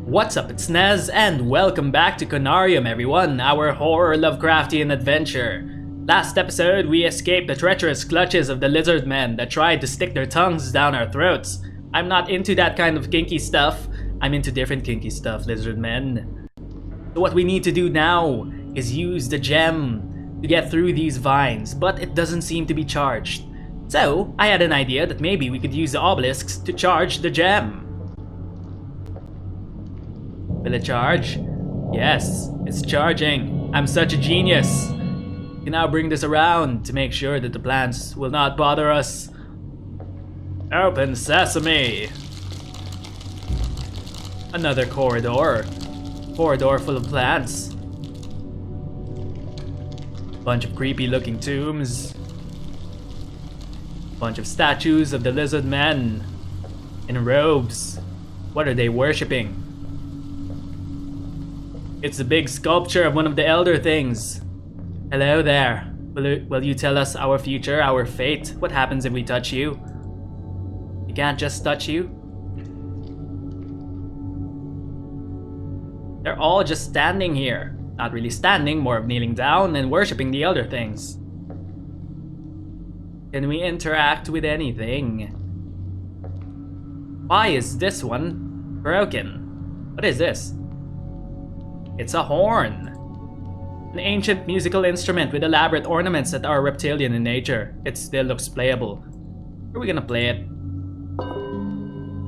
What's up, it's Nez, and welcome back to Conarium, everyone, our horror Lovecraftian adventure. Last episode, we escaped the treacherous clutches of the lizard men that tried to stick their tongues down our throats. I'm not into that kind of kinky stuff. I'm into different kinky stuff, lizard men. So what we need to do now is use the gem to get through these vines, but it doesn't seem to be charged. So, I had an idea that maybe we could use the obelisks to charge the gem. Will it charge? Yes, it's charging. I'm such a genius. We can now bring this around to make sure that the plants will not bother us. Open sesame! Another corridor. Corridor full of plants. Bunch of creepy looking tombs. Bunch of statues of the lizard men in robes. What are they worshipping? It's a big sculpture of one of the elder things. Hello there. Will you tell us our future, our fate? What happens if we touch you? We can't just touch you. They're all just standing here. Not really standing, more of kneeling down and worshipping the elder things. Can we interact with anything? Why is this one broken? What is this? It's a horn. An ancient musical instrument with elaborate ornaments that are reptilian in nature. It still looks playable. Are we gonna play it?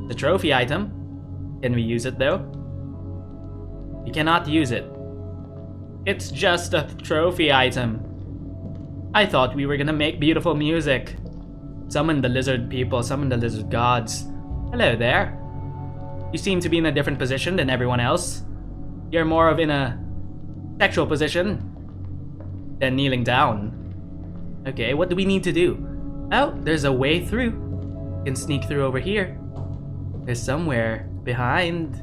The trophy item. Can we use it though? We cannot use it. It's just a trophy item. I thought we were gonna make beautiful music. Summon the lizard people, summon the lizard gods. Hello there. You seem to be in a different position than everyone else. You're more of in a sexual position than kneeling down. Okay, what do we need to do? Oh, there's a way through. We can sneak through over here. There's somewhere behind.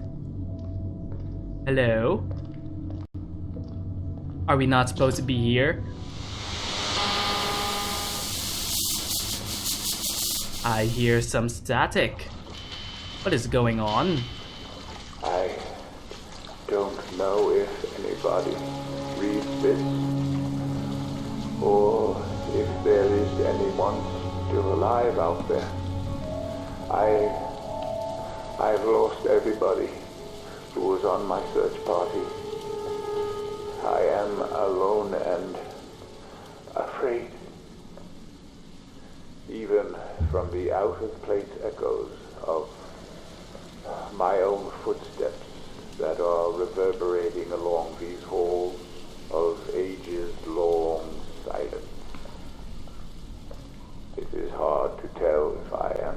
Hello? Are we not supposed to be here? I hear some static. What is going on? I don't know if anybody reads this, or if there is anyone still alive out there. I've lost everybody who was on my search party. I am alone and afraid, even from the out-of-place echoes of my own footsteps that are reverberating along these halls of ages-long silence. It is hard to tell if I am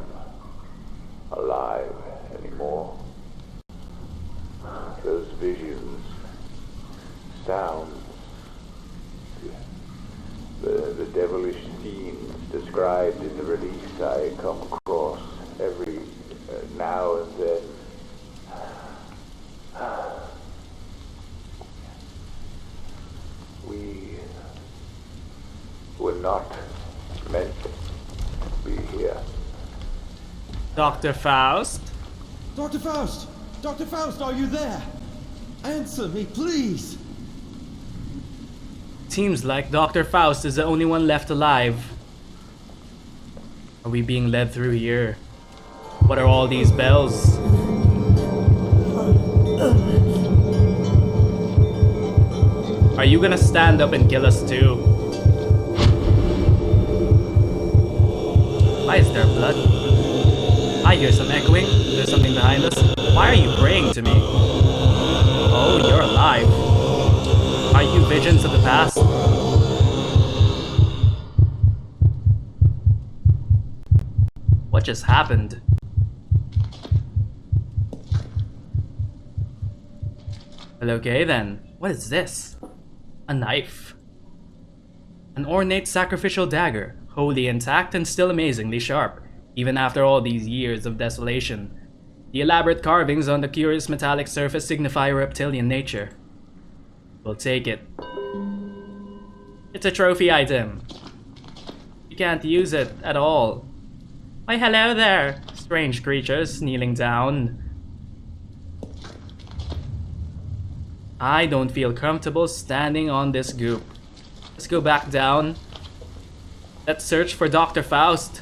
alive anymore. Those visions, sounds, the devilish scenes described in the release I come across every now and then. We were not meant to be here. Dr. Faust? Dr. Faust! Dr. Faust, are you there? Answer me, please! Seems like Dr. Faust is the only one left alive. Are we being led through here? What are all these bells? Are you gonna stand up and kill us too? Why is there blood? I hear some echoing. There's something behind us. Why are you praying to me? Oh, you're alive. Are you visions of the past? What just happened? Well, okay then. What is this? A knife. An ornate sacrificial dagger, wholly intact and still amazingly sharp, even after all these years of desolation. The elaborate carvings on the curious metallic surface signify reptilian nature. We'll take it. It's a trophy item. You can't use it at all. Why, hello there, strange creatures kneeling down. I don't feel comfortable standing on this goop. Let's go back down. Let's search for Dr. Faust.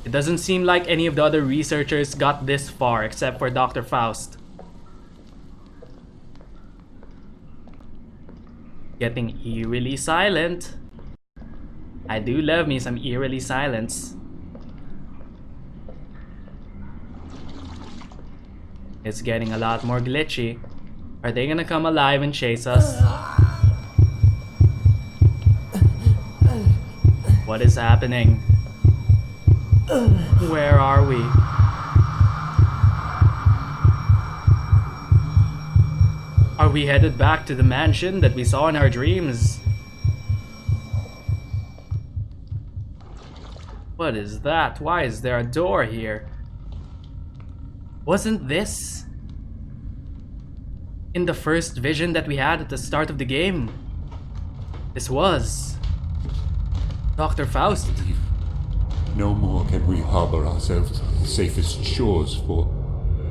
It doesn't seem like any of the other researchers got this far except for Dr. Faust. Getting eerily silent. I do love me some eerily silence. It's getting a lot more glitchy. Are they gonna come alive and chase us? What is happening? Where are we? Are we headed back to the mansion that we saw in our dreams? What is that? Why is there a door here? Wasn't this in the first vision that we had at the start of the game? This was Dr. Faust. No more can we harbor ourselves on the safest shores, for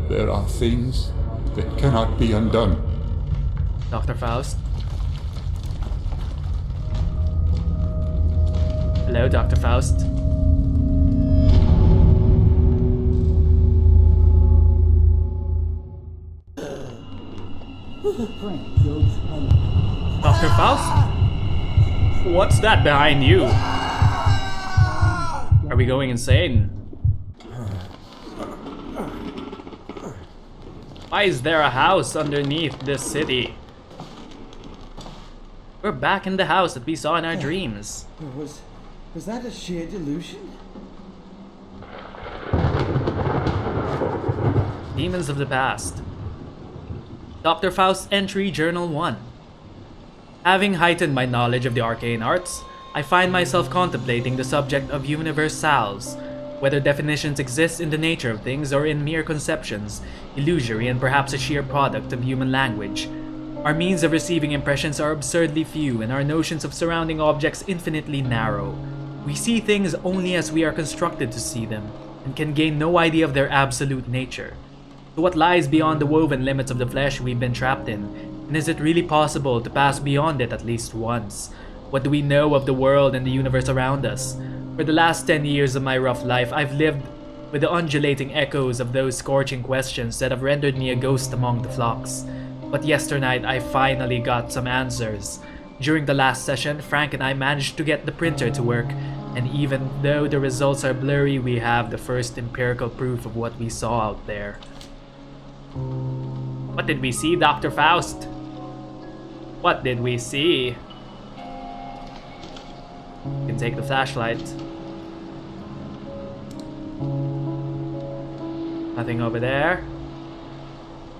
there are things that cannot be undone. Dr. Faust. Hello, Dr. Faust. Dr. Faust? What's that behind you? Are we going insane? Why is there a house underneath this city? We're back in the house that we saw in our dreams. Was that a sheer delusion? Demons of the Past. Dr. Faust's Entry Journal 1. Having heightened my knowledge of the arcane arts, I find myself contemplating the subject of universals, whether definitions exist in the nature of things or in mere conceptions, illusory and perhaps a sheer product of human language. Our means of receiving impressions are absurdly few and our notions of surrounding objects infinitely narrow. We see things only as we are constructed to see them, and can gain no idea of their absolute nature. So what lies beyond the woven limits of the flesh we've been trapped in, and is it really possible to pass beyond it at least once? What do we know of the world and the universe around us? For the last 10 years of my rough life, I've lived with the undulating echoes of those scorching questions that have rendered me a ghost among the flocks. But yesternight, I finally got some answers. During the last session, Frank and I managed to get the printer to work, and even though the results are blurry, we have the first empirical proof of what we saw out there. What did we see, Dr. Faust? What did we see? You can take the flashlight. Nothing over there.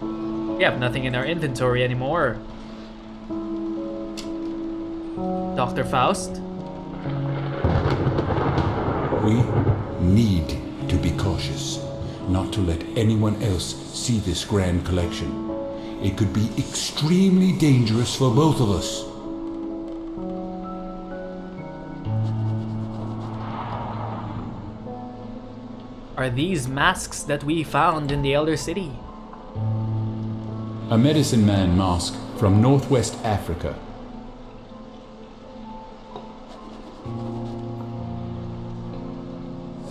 We have nothing in our inventory anymore. Dr. Faust? We need to be cautious, not to let anyone else see this grand collection. It could be extremely dangerous for both of us. Are these masks that we found in the Elder City? A medicine man mask from Northwest Africa.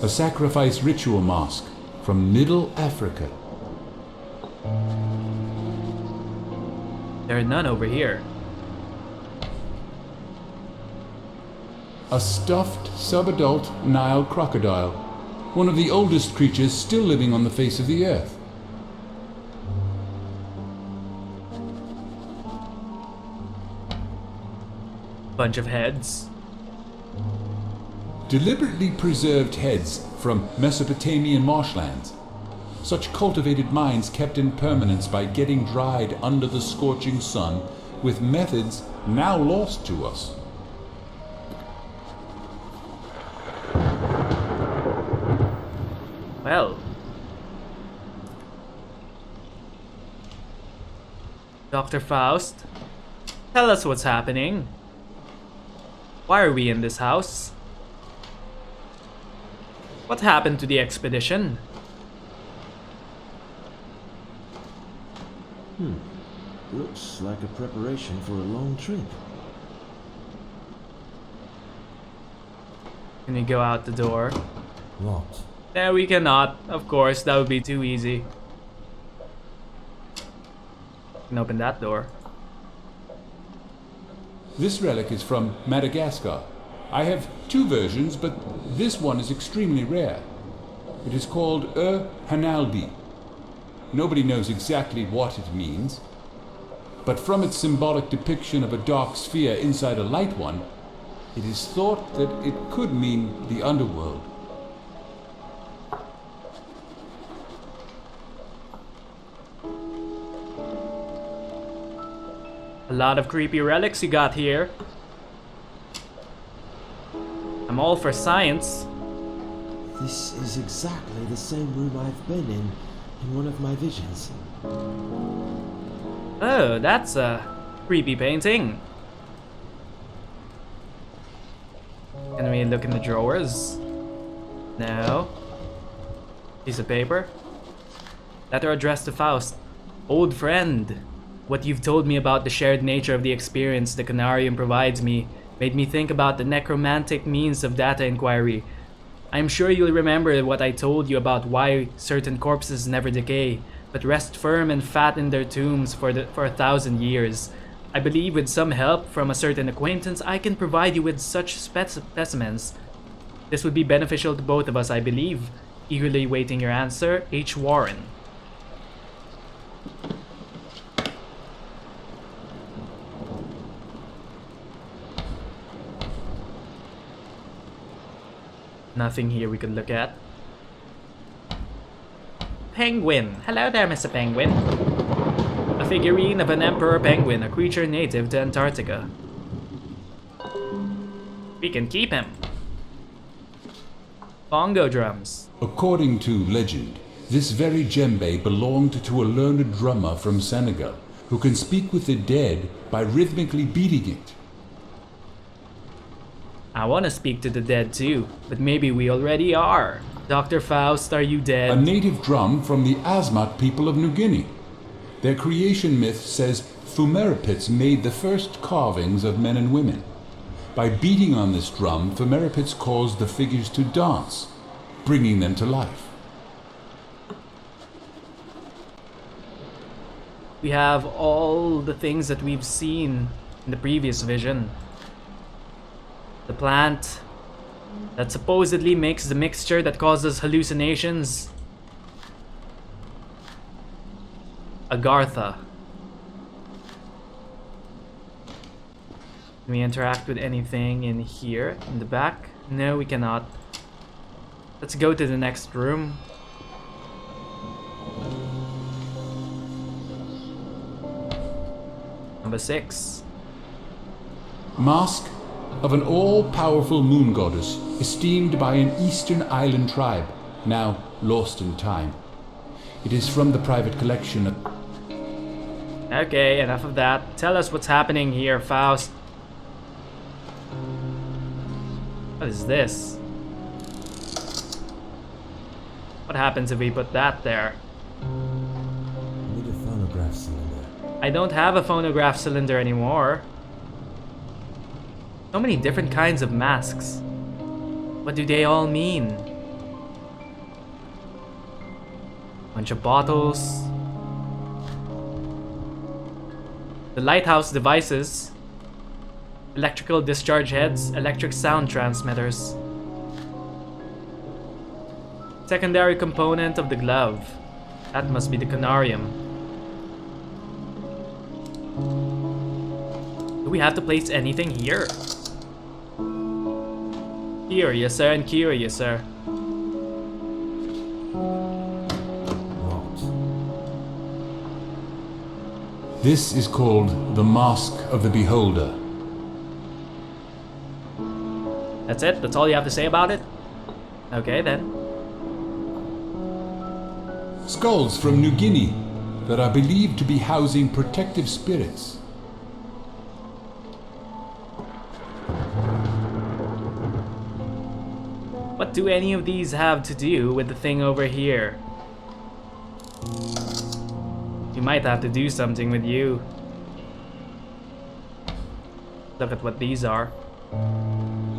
A sacrifice ritual mask from Middle Africa. There are none over here. A stuffed subadult Nile crocodile, one of the oldest creatures still living on the face of the earth. Bunch of heads. Deliberately preserved heads from Mesopotamian marshlands. Such cultivated minds kept in permanence by getting dried under the scorching sun with methods now lost to us. Well. Dr. Faust, tell us what's happening. Why are we in this house? What happened to the expedition? Looks like a preparation for a long trip. Can we go out the door? Locked. No, we cannot. Of course, that would be too easy. Can open that door. This relic is from Madagascar. I have two versions, but this one is extremely rare. It is called Hanalbi. Nobody knows exactly what it means, but from its symbolic depiction of a dark sphere inside a light one, it is thought that it could mean the underworld. A lot of creepy relics you got here. I'm all for science. This is exactly the same room I've been in one of my visions. Oh, that's a creepy painting. Can we look in the drawers? No. Piece of paper. Letter addressed to Faust. Old friend. What you've told me about the shared nature of the experience the Conarium provides me made me think about the necromantic means of data inquiry. I'm sure you'll remember what I told you about why certain corpses never decay, but rest firm and fat in their tombs for 1,000 years. I believe with some help from a certain acquaintance, I can provide you with such specimens. This would be beneficial to both of us, I believe. Eagerly waiting your answer, H. Warren. Nothing here we could look at. Penguin. Hello there, Mr. Penguin. A figurine of an emperor penguin, a creature native to Antarctica. We can keep him. Bongo drums. According to legend, this very djembe belonged to a learned drummer from Senegal who can speak with the dead by rhythmically beating it. I want to speak to the dead too, but maybe we already are. Dr. Faust, are you dead? A native drum from the Asmat people of New Guinea. Their creation myth says Fumerapits made the first carvings of men and women. By beating on this drum, Fumerapits caused the figures to dance, bringing them to life. We have all the things that we've seen in the previous vision. The plant that supposedly makes the mixture that causes hallucinations. Agartha. Can we interact with anything in here, in the back? No, we cannot. Let's go to the next room. Number 6. Mask of an all-powerful moon goddess esteemed by an eastern island tribe, now lost in time. It is from the private collection of... Okay, enough of that. Tell us what's happening here, Faust. What is this? What happens if we put that there? I need a phonograph cylinder. I don't have a phonograph cylinder anymore. So many different kinds of masks. What do they all mean? Bunch of bottles. The lighthouse devices. Electrical discharge heads, electric sound transmitters. Secondary component of the glove. That must be the Conarium. Do we have to place anything here? Curious, sir, and curious, sir. Locked. This is called the Mask of the Beholder. That's it? That's all you have to say about it? Okay, then. Skulls from New Guinea that are believed to be housing protective spirits. What do any of these have to do with the thing over here? We might have to do something with you. Look at what these are.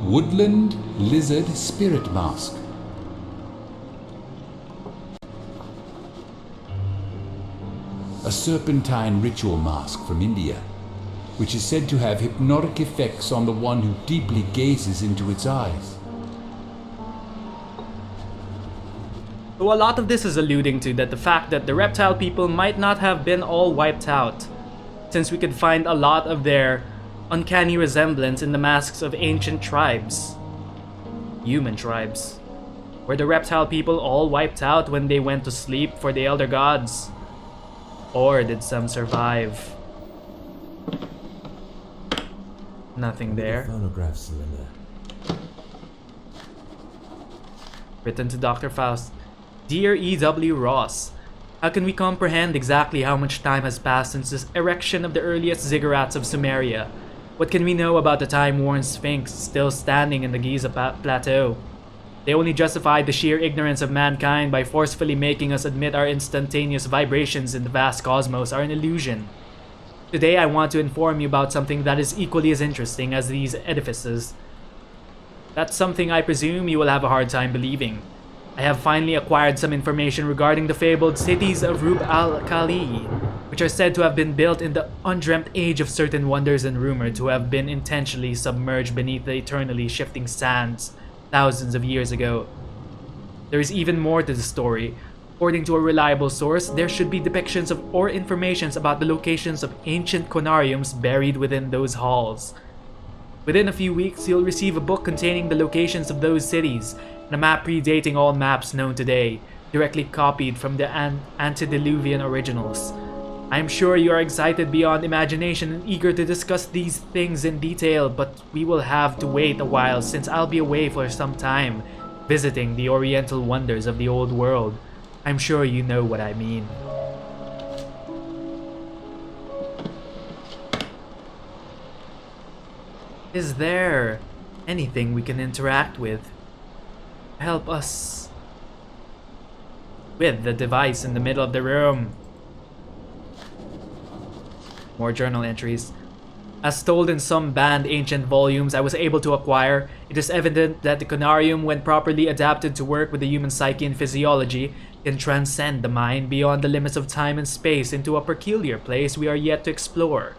Woodland Lizard Spirit Mask. A serpentine ritual mask from India, which is said to have hypnotic effects on the one who deeply gazes into its eyes. So a lot of this is alluding to that the fact that the reptile people might not have been all wiped out, since we could find a lot of their uncanny resemblance in the masks of ancient tribes. Human tribes. Were the reptile people all wiped out when they went to sleep for the elder gods? Or did some survive? Nothing there. Phonograph cylinder. Written to Dr. Faust. Dear E.W. Ross, how can we comprehend exactly how much time has passed since the erection of the earliest ziggurats of Sumeria? What can we know about the time-worn Sphinx still standing in the Giza Plateau? They only justified the sheer ignorance of mankind by forcefully making us admit our instantaneous vibrations in the vast cosmos are an illusion. Today I want to inform you about something that is equally as interesting as these edifices. That's something I presume you will have a hard time believing. I have finally acquired some information regarding the fabled cities of Rub al-Khali, which are said to have been built in the undreamt age of certain wonders and rumored to have been intentionally submerged beneath the eternally shifting sands thousands of years ago. There is even more to the story. According to a reliable source, there should be depictions of or informations about the locations of ancient Conariums buried within those halls. Within a few weeks, you'll receive a book containing the locations of those cities, and a map predating all maps known today, directly copied from the antediluvian originals. I am sure you are excited beyond imagination and eager to discuss these things in detail, but we will have to wait a while since I'll be away for some time, visiting the oriental wonders of the old world. I'm sure you know what I mean. Is there anything we can interact with? Help us with the device in the middle of the room. More journal entries. As told in some banned ancient volumes I was able to acquire, it is evident that the Conarium, when properly adapted to work with the human psyche and physiology, can transcend the mind beyond the limits of time and space into a peculiar place we are yet to explore.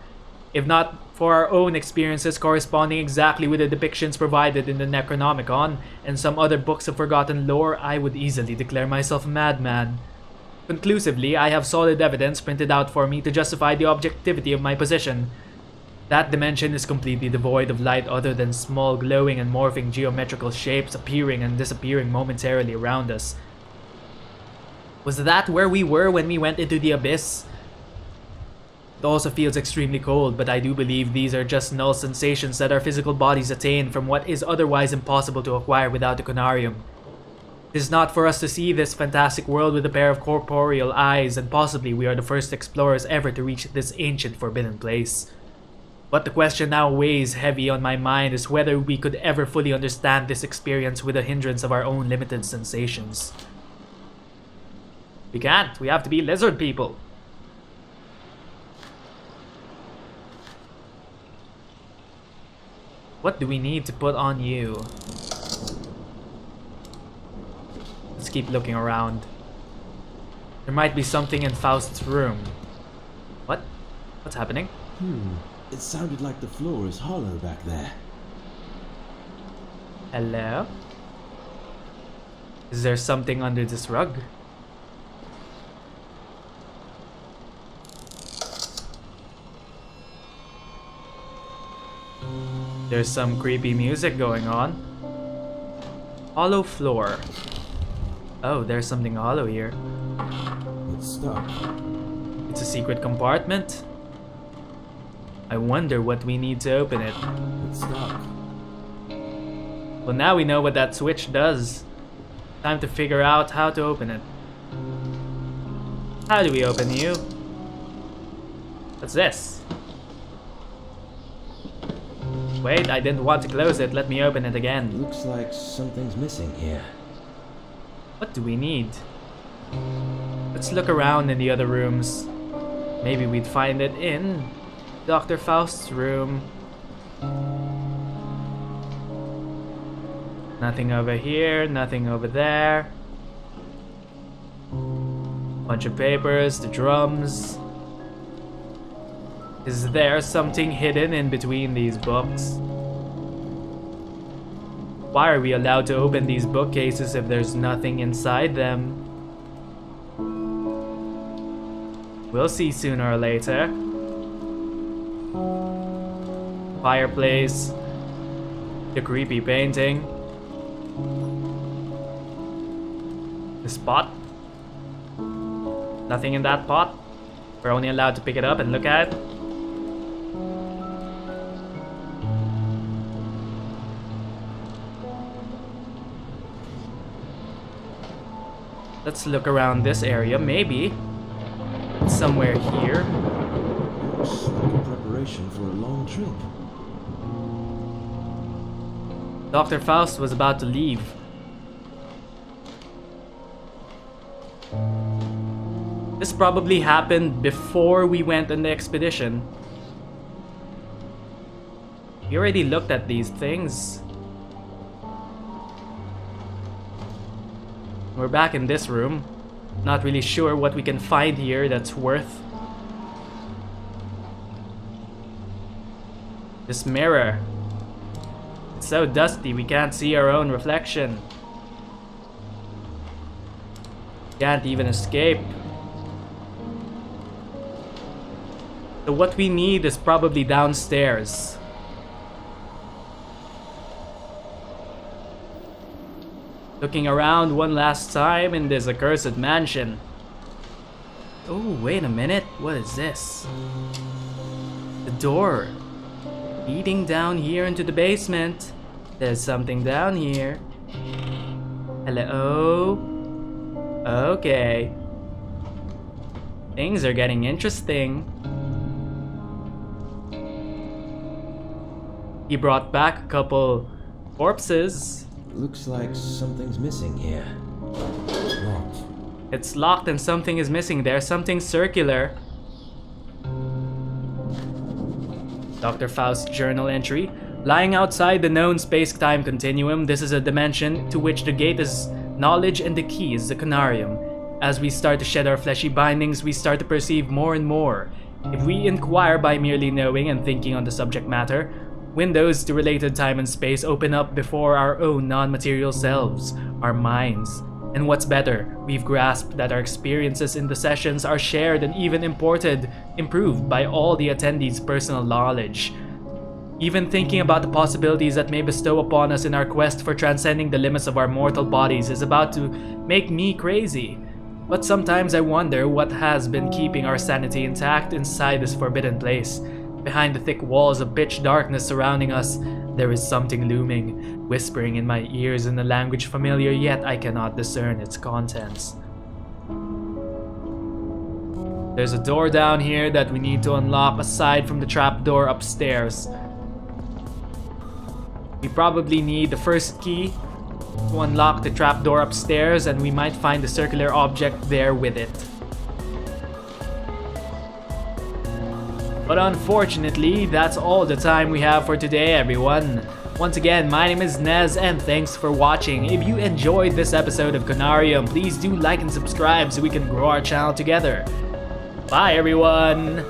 If not for our own experiences corresponding exactly with the depictions provided in the Necronomicon and some other books of forgotten lore, I would easily declare myself a madman. Conclusively, I have solid evidence printed out for me to justify the objectivity of my position. That dimension is completely devoid of light other than small glowing and morphing geometrical shapes appearing and disappearing momentarily around us. Was that where we were when we went into the abyss? It also feels extremely cold, but I do believe these are just null sensations that our physical bodies attain from what is otherwise impossible to acquire without the Conarium. It is not for us to see this fantastic world with a pair of corporeal eyes, and possibly we are the first explorers ever to reach this ancient forbidden place. But the question now weighs heavy on my mind is whether we could ever fully understand this experience with the hindrance of our own limited sensations. We can't. We have to be lizard people. What do we need to put on you? Let's keep looking around. There might be something in Faust's room. What? What's happening? It sounded like the floor is hollow back there. Hello? Is there something under this rug? There's some creepy music going on. Hollow floor. Oh, there's something hollow here. It's stuck. It's a secret compartment. I wonder what we need to open it. It's stuck. Well, now we know what that switch does. Time to figure out how to open it. How do we open you? What's this? Wait, I didn't want to close it. Let me open it again. Looks like something's missing here. What do we need? Let's look around in the other rooms. Maybe we'd find it in Dr. Faust's room. Nothing over here, nothing over there. Bunch of papers, the drums. Is there something hidden in between these books? Why are we allowed to open these bookcases if there's nothing inside them? We'll see sooner or later. Fireplace. The creepy painting. This pot. Nothing in that pot. We're only allowed to pick it up and look at it. Let's look around this area, maybe. Somewhere here. Looks like a preparation for a long trip. Dr. Faust was about to leave. This probably happened before we went on the expedition. We already looked at these things. We're back in this room. Not really sure what we can find here that's worth. This mirror. It's so dusty we can't see our own reflection. Can't even escape. So what we need is probably downstairs. Looking around one last time in this accursed mansion. Oh, wait a minute. What is this? The door leading down here into the basement. There's something down here. Hello? Okay. Things are getting interesting. He brought back a couple corpses. Looks like something's missing here. Locked. It's locked and something is missing there. Something circular. Dr. Faust's journal entry. Lying outside the known space-time continuum, this is a dimension to which the gate is knowledge and the key is the Conarium. As we start to shed our fleshy bindings, we start to perceive more and more. If we inquire by merely knowing and thinking on the subject matter, windows to related time and space open up before our own non-material selves, our minds. And what's better, we've grasped that our experiences in the sessions are shared and even improved by all the attendees' personal knowledge. Even thinking about the possibilities that may bestow upon us in our quest for transcending the limits of our mortal bodies is about to make me crazy. But sometimes I wonder what has been keeping our sanity intact inside this forbidden place. Behind the thick walls of pitch darkness surrounding us, there is something looming, whispering in my ears in a language familiar, yet I cannot discern its contents. There's a door down here that we need to unlock aside from the trapdoor upstairs. We probably need the first key to unlock the trapdoor upstairs, and we might find the circular object there with it. But unfortunately, that's all the time we have for today, everyone. Once again, my name is Nez, and thanks for watching. If you enjoyed this episode of Conarium, please do like and subscribe so we can grow our channel together. Bye, everyone!